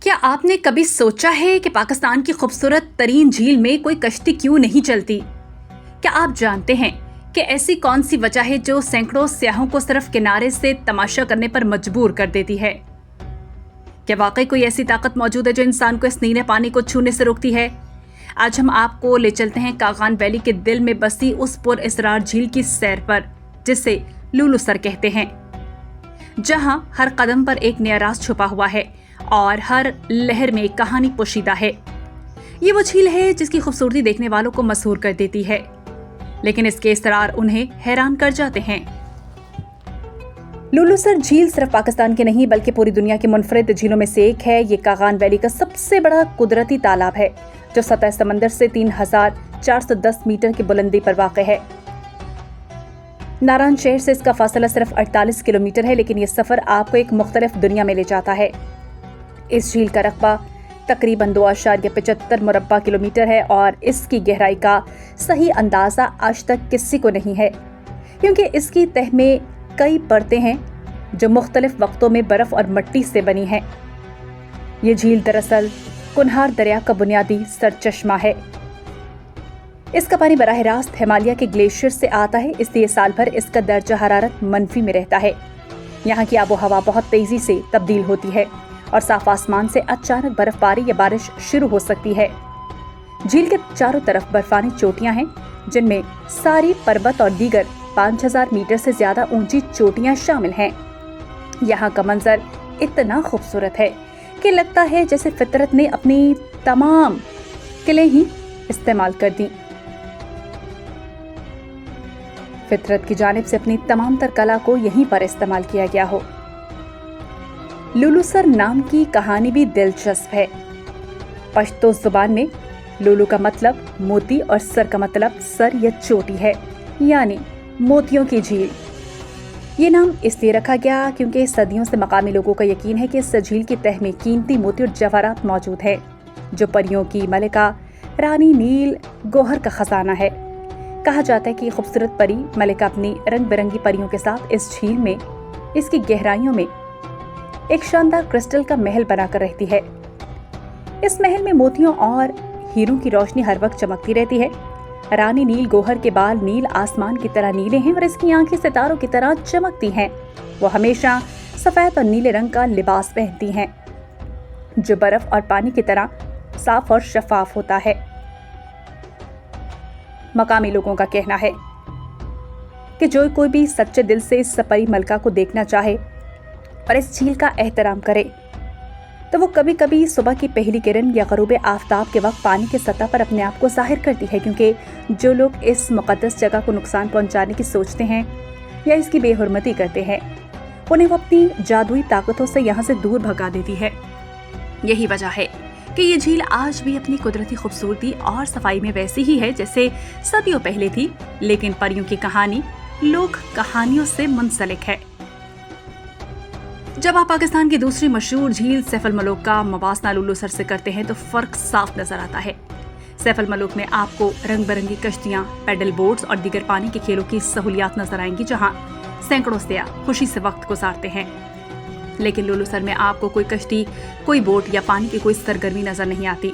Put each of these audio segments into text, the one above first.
کیا آپ نے کبھی سوچا ہے کہ پاکستان کی خوبصورت ترین جھیل میں کوئی کشتی کیوں نہیں چلتی؟ کیا آپ جانتے ہیں کہ ایسی کون سی وجہ ہے جو سینکڑوں سیاحوں کو صرف کنارے سے تماشا کرنے پر مجبور کر دیتی ہے؟ کیا واقعی کوئی ایسی طاقت موجود ہے جو انسان کو اس نیلے پانی کو چھونے سے روکتی ہے؟ آج ہم آپ کو لے چلتے ہیں کاغان ویلی کے دل میں بسی اس پر اسرار جھیل کی سیر پر، جسے لولو سر کہتے ہیں، جہاں ہر قدم پر ایک نیا راز چھپا ہوا ہے اور ہر لہر میں ایک کہانی پوشیدہ ہے۔ یہ وہ جھیل ہے جس کی خوبصورتی دیکھنے والوں کو مسحور کر دیتی ہے، لیکن اس کے اسرار انہیں حیران کر جاتے ہیں۔ لولو سر جھیل صرف پاکستان کے نہیں بلکہ پوری دنیا کی منفرد جھیلوں میں سے ایک ہے۔ یہ کاغان ویلی کا سب سے بڑا قدرتی تالاب ہے جو سطح سمندر سے 3410 میٹر کی بلندی پر واقع ہے۔ ناران شہر سے اس کا فاصلہ صرف 48 کلومیٹر ہے، لیکن یہ سفر آپ کو ایک مختلف دنیا میں لے جاتا ہے۔ اس جھیل کا رقبہ تقریباً 2.75 مربع کلومیٹر ہے اور اس کی گہرائی کا صحیح اندازہ آج تک کسی کو نہیں ہے، کیونکہ اس کی تہہ میں کئی پرتیں ہیں جو مختلف وقتوں میں برف اور مٹی سے بنی ہیں۔ یہ جھیل دراصل کنہار دریا کا بنیادی سرچشمہ ہے۔ اس کا پانی براہ راست ہمالیہ کے گلیشیئر سے آتا ہے، اس لیے سال بھر اس کا درجہ حرارت منفی میں رہتا ہے۔ یہاں کی آب و ہوا بہت تیزی سے تبدیل ہوتی ہے اور صاف آسمان سے اچانک برف باری یا بارش شروع ہو سکتی ہے۔ جھیل کے چاروں طرف برفانی چوٹیاں ہیں، جن میں ساری پربت اور دیگر 5000 میٹر سے زیادہ اونچی چوٹیاں شامل ہیں۔ یہاں کا منظر اتنا خوبصورت ہے کہ لگتا ہے جیسے فطرت نے اپنی تمام قلعیں ہی استعمال کر دیں، فطرت کی جانب سے اپنی تمام تر کلا کو یہیں پر استعمال کیا گیا ہو۔ لولو سر نام کی کہانی بھی دلچسپ ہے۔ پشتو زبان میں لولو کا مطلب موتی اور سر کا مطلب سر یا چوٹی ہے، یعنی موتیوں کی جھیل۔ یہ نام اس لیے رکھا گیا کیونکہ صدیوں سے مقامی لوگوں کا یقین ہے کہ اس جھیل کی تہہ میں قیمتی موتی اور جواہرات موجود ہیں، جو پریوں کی ملکہ رانی نیل گوہر کا خزانہ ہے۔ کہا جاتا ہے کہ یہ خوبصورت پری ملکہ اپنی رنگ برنگی پریوں کے ساتھ اس جھیل میں اس کی گہرائیوں میں ایک شاندار کرسٹل کا محل بنا کر رہتی ہے۔ اس محل میں موتیوں اور ہیروں کی روشنی ہر وقت چمکتی رہتی ہے۔ رانی نیل گوہر کے بال نیل آسمان کی طرح نیلے ہیں اور اس کی آنکھیں ستاروں کی طرح چمکتی ہیں۔ وہ ہمیشہ سفید اور نیلے رنگ کا لباس پہنتی ہیں، جو برف اور پانی کی طرح صاف اور شفاف ہوتا ہے۔ مقامی لوگوں کا کہنا ہے کہ جو کوئی بھی سچے دل سے اس پری ملکہ کو دیکھنا چاہے اور اس جھیل کا احترام کرے تو وہ کبھی کبھی صبح کی پہلی کرن یا غروب آفتاب کے وقت پانی کی سطح پر اپنے آپ کو ظاہر کرتی ہے، کیونکہ جو لوگ اس مقدس جگہ کو نقصان پہنچانے کی سوچتے ہیں یا اس کی بے حرمتی کرتے ہیں، انہیں وہ اپنی جادوئی طاقتوں سے یہاں سے دور بھگا دیتی ہے۔ یہی وجہ ہے کہ یہ جھیل آج بھی اپنی قدرتی خوبصورتی اور صفائی میں ویسی ہی ہے جیسے صدیوں پہلے تھی، لیکن پریوں کی کہانی لوک کہانیوں سے منسلک ہے۔ جب آپ پاکستان کی دوسری مشہور جھیل سیف الملوک کا موازنہ لولو سر سے کرتے ہیں تو فرق صاف نظر آتا ہے۔ سیف الملوک میں آپ کو رنگ برنگی کشتیاں، پیڈل بورڈز اور دیگر پانی کے کھیلوں کی سہولیات نظر آئیں گی، جہاں سینکڑوں سیاح خوشی سے وقت گزارتے ہیں۔ لیکن لولو سر میں آپ کو کوئی کشتی، کوئی بوٹ یا پانی کی کوئی سرگرمی نظر نہیں آتی۔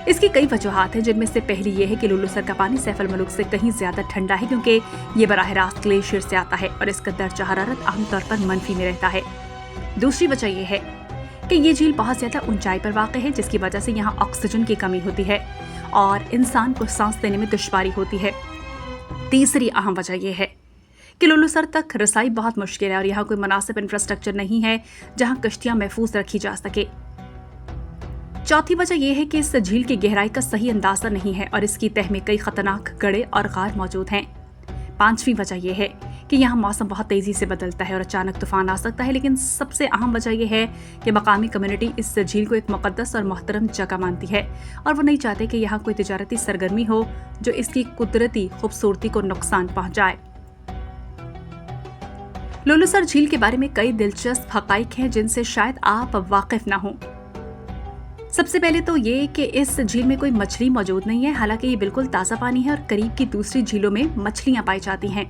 اس کی کئی وجوہات ہیں، جن میں سے پہلی یہ ہے کہ لولو سر کا پانی سیف الملوک سے کہیں زیادہ ٹھنڈا ہے، کیونکہ یہ براہ راست گلیشیئر سے آتا ہے اور اس کا درجہ حرارت عام طور پر منفی میں رہتا ہے۔ دوسری وجہ یہ ہے کہ یہ جھیل بہت زیادہ اونچائی پر واقع ہے، جس کی وجہ سے یہاں آکسیجن کی کمی ہوتی ہے اور انسان کو سانس لینے میں دشواری ہوتی ہے۔ تیسری اہم وجہ یہ ہے کہ لولو سر تک رسائی بہت مشکل ہے اور یہاں کوئی مناسب انفراسٹرکچر نہیں ہے جہاں کشتیاں محفوظ رکھی جا سکے۔ چوتھی وجہ یہ ہے کہ اس جھیل کی گہرائی کا صحیح اندازہ نہیں ہے اور اس کی تہہ میں کئی خطرناک گڑھے اور غار موجود ہیں۔ پانچویں وجہ یہ ہے کہ یہاں موسم بہت تیزی سے بدلتا ہے اور اچانک طوفان آ سکتا ہے، لیکن سب سے اہم وجہ یہ ہے کہ مقامی کمیونٹی اس جھیل کو ایک مقدس اور محترم جگہ مانتی ہے اور وہ نہیں چاہتے کہ یہاں کوئی تجارتی سرگرمی ہو جو اس کی قدرتی خوبصورتی کو نقصان پہنچائے۔ لولو سر جھیل کے بارے میں کئی دلچسپ حقائق ہیں جن سے شاید آپ واقف نہ ہوں۔ سب سے پہلے تو یہ کہ اس جھیل میں کوئی مچھلی موجود نہیں ہے، حالانکہ یہ بالکل تازہ پانی ہے اور قریب کی دوسری جھیلوں میں مچھلیاں پائی جاتی ہیں۔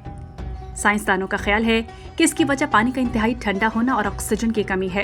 سائنسدانوں کا خیال ہے کہ اس کی وجہ پانی کا انتہائی ٹھنڈا ہونا اور آکسیجن کی کمی ہے۔